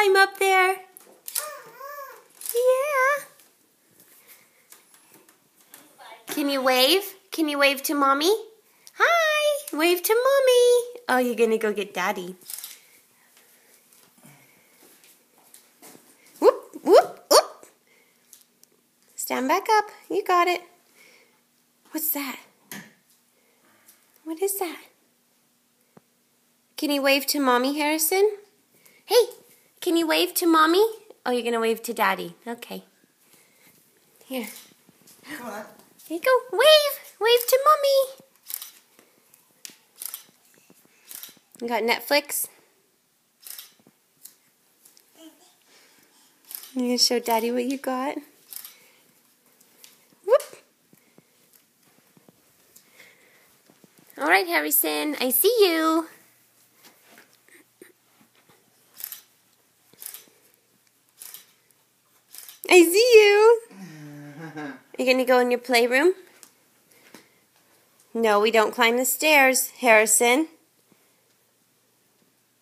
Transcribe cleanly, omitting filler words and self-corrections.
climb up there. Yeah. Can you wave? Can you wave to Mommy? Hi. Wave to Mommy. Oh, you're going to go get Daddy. Whoop, whoop, whoop. Stand back up. You got it. What's that? What is that? Can you wave to Mommy, Harrison? Hey, can you wave to Mommy? Oh, you're going to wave to Daddy. Okay. Here. Come on. Here you go. Wave. Wave to Mommy. You got Netflix? You going to show Daddy what you got? Whoop. All right, Harrison. I see you. I see you. Are you going to go in your playroom? No, we don't climb the stairs, Harrison.